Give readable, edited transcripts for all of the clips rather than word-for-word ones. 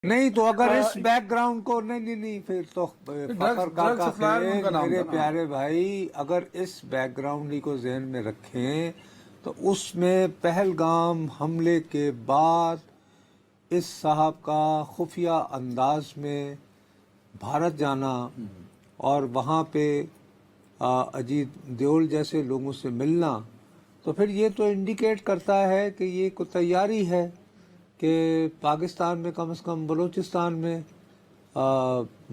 نہیں تو اگر اس بیک گراؤنڈ کو نہیں پھر تو فخر کاکا میرے پیارے بھائی، اگر اس بیک گراؤنڈ کو ذہن میں رکھیں تو اس میں پہلگام حملے کے بعد اس صاحب کا خفیہ انداز میں بھارت جانا اور وہاں پہ اجیت دیول جیسے لوگوں سے ملنا، تو پھر یہ تو انڈیکیٹ کرتا ہے کہ یہ کوئی تیاری ہے کہ پاکستان میں کم از کم بلوچستان میں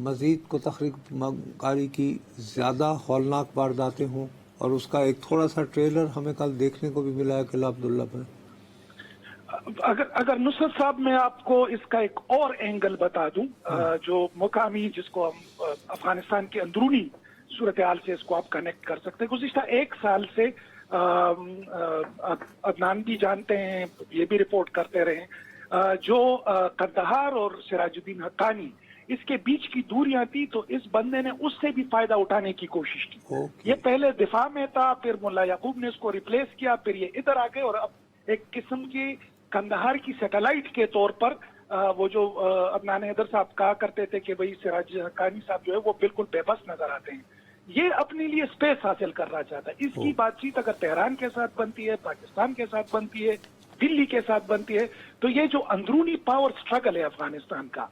مزید کو تخریب کاری کی زیادہ ہولناک وارداتیں ہوں، اور اس کا ایک تھوڑا سا ٹریلر ہمیں کل دیکھنے کو بھی ملا ہے قلعہ عبداللہ میں۔ اگر نصرت صاحب میں آپ کو اس کا ایک اور اینگل بتا دوں جو مقامی، جس کو ہم افغانستان کے اندرونی صورتحال سے اس کو آپ کنیکٹ کر سکتے ہیں۔ گزشتہ ایک سال سے عدنان بھی جانتے ہیں، یہ بھی رپورٹ کرتے رہے، جو قندھار اور سراج الدین حقانی اس کے بیچ کی دوریاں تھی، تو اس بندے نے اس سے بھی فائدہ اٹھانے کی کوشش کی۔ یہ پہلے دفاع میں تھا، پھر ملا یعقوب نے اس کو ریپلیس کیا، پھر یہ ادھر آ گئے، اور اب ایک قسم کی قندھار کی سیٹلائٹ کے طور پر وہ جو عدنان حیدر صاحب کہا کرتے تھے کہ بھئی سراج حقانی صاحب جو ہے وہ بالکل بے بس نظر آتے ہیں، یہ اپنے لیے سپیس حاصل کرنا چاہتا ہے۔ اس کی بات چیت اگر تہران کے ساتھ بنتی ہے، پاکستان کے ساتھ بنتی ہے، دلی کے ساتھ بنتی ہے، تو یہ جو اندرونی پاور سٹرگل ہے افغانستان کا،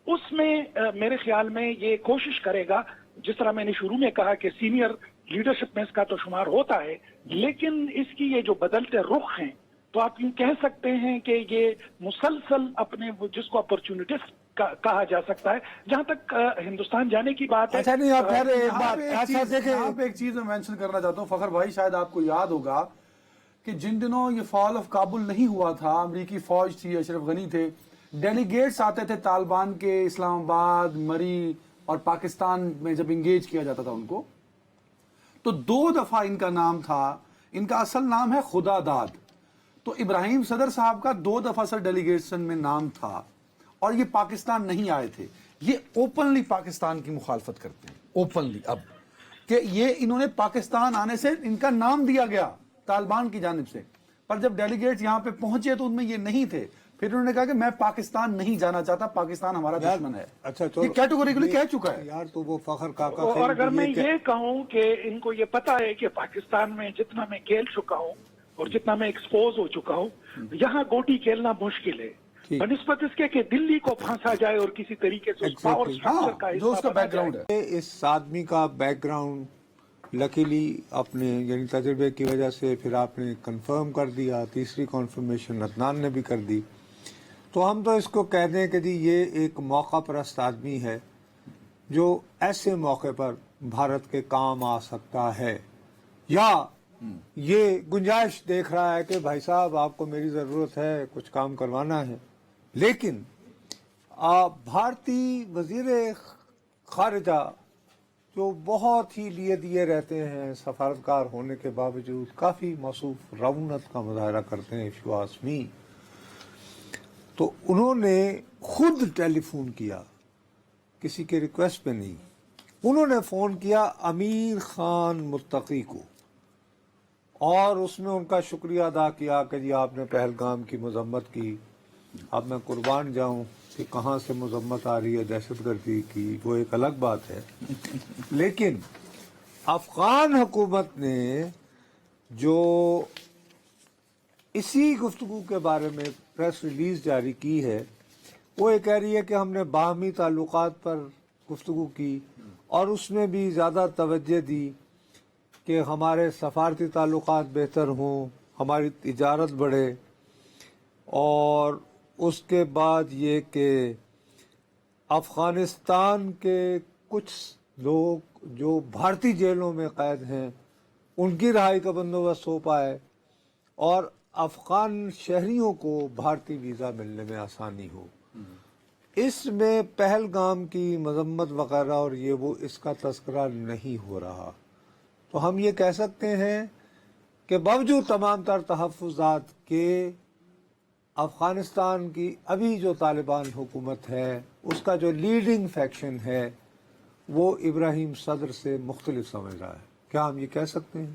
اس میں میرے خیال میں یہ کوشش کرے گا، جس طرح میں نے شروع میں کہا کہ سینئر لیڈرشپ میں اس کا تو شمار ہوتا ہے، لیکن اس کی یہ جو بدلتے رخ ہیں، تو آپ یوں کہہ سکتے ہیں کہ یہ مسلسل اپنے جس کو اپرچونٹیز کہا جا سکتا ہے، جہاں تک ہندوستان جانے کی بات ہے۔ اچھا نہیں، آپ کہہ رہے ایک بات ایسا دیکھیں، یہاں پہ ایک چیز میں مینشن کرنا چاہتا ہوں فخر بھائی، شاید آپ کو یاد ہوگا کہ جن دنوں یہ فال آف کابل نہیں ہوا تھا، امریکی فوج تھی، اشرف غنی تھے، ڈیلیگیٹس آتے تھے طالبان کے اسلام آباد، مری اور پاکستان میں جب انگیج کیا جاتا تھا ان کو، تو 2 دفعہ ان کا نام تھا، ان کا اصل نام ہے خدا داد، تو ابراہیم صدر صاحب کا 2 دفعہ سر ڈیلیگیشن میں نام تھا، اور یہ پاکستان نہیں آئے تھے۔ یہ اوپنلی پاکستان کی مخالفت کرتے ہیں، اوپنلی، اب کہ یہ انہوں نے پاکستان آنے سے ان کا نام دیا گیا طالبان کی جانب سے، پر جب ڈیلیگیٹس یہاں پہ پہنچے تو ان میں یہ نہیں تھے، پھر انہوں نے کہا کہ میں پاکستان نہیں جانا چاہتا، پاکستان ہمارا دشمن ہے۔ اچھا یہ کیٹیگوریکلی کہہ چکا ہے یار، تو وہ فخر کاکا اور اگر میں یہ کہوں کہ ان کو یہ پتا ہے کہ پاکستان میں جتنا میں کھیل چکا ہوں اور جتنا میں ایکسپوز ہو چکا ہوں، یہاں گوٹی کھیلنا مشکل ہے، بنسبت اس کے کہ دلی کو پھانسا جائے اور کسی طریقے سے اس پاور سٹرکچر کا جو اس کا حصہ بنا بیک گراؤنڈ جائے۔ ہے۔ اس آدمی کا بیک گراؤنڈ لکیلی اپنے یعنی تجربے کی وجہ سے پھر آپ نے کنفرم کر دیا، تیسری کنفرمیشن عدنان نے بھی کر دی، تو ہم تو اس کو کہہ دیں کہ جی یہ ایک موقع پرست آدمی ہے جو ایسے موقع پر بھارت کے کام آ سکتا ہے، یا یہ گنجائش دیکھ رہا ہے کہ بھائی صاحب آپ کو میری ضرورت ہے، کچھ کام کروانا ہے۔ لیکن بھارتی وزیر خارجہ جو بہت ہی لیے دیے رہتے ہیں، سفارتکار ہونے کے باوجود کافی موصوف رونت کا مظاہرہ کرتے ہیں، شواسمی، تو انہوں نے خود ٹیلی فون کیا، کسی کے ریکویسٹ پہ نہیں، انہوں نے فون کیا امیر خان متقی کو، اور اس میں ان کا شکریہ ادا کیا کہ جی آپ نے پہلگام کی مذمت کی۔ اب میں قربان جاؤں کہ کہاں سے مذمت آ رہی ہے دہشت گردی کی، وہ ایک الگ بات ہے، لیکن افغان حکومت نے جو اسی گفتگو کے بارے میں پریس ریلیز جاری کی ہے، وہ یہ کہہ رہی ہے کہ ہم نے باہمی تعلقات پر گفتگو کی، اور اس میں بھی زیادہ توجہ دی کہ ہمارے سفارتی تعلقات بہتر ہوں، ہماری تجارت بڑھے، اور اس کے بعد یہ کہ افغانستان کے کچھ لوگ جو بھارتی جیلوں میں قید ہیں ان کی رہائی کا بندوبست ہو پائے، اور افغان شہریوں کو بھارتی ویزا ملنے میں آسانی ہو۔ اس میں پہلگام کی مذمت وغیرہ اور یہ وہ اس کا تذکرہ نہیں ہو رہا، تو ہم یہ کہہ سکتے ہیں کہ باوجود تمام تر تحفظات کے افغانستان کی ابھی جو طالبان حکومت ہے اس کا جو لیڈنگ فیکشن ہے وہ ابراہیم صدر سے مختلف سمجھ رہا ہے، کیا ہم یہ کہہ سکتے ہیں؟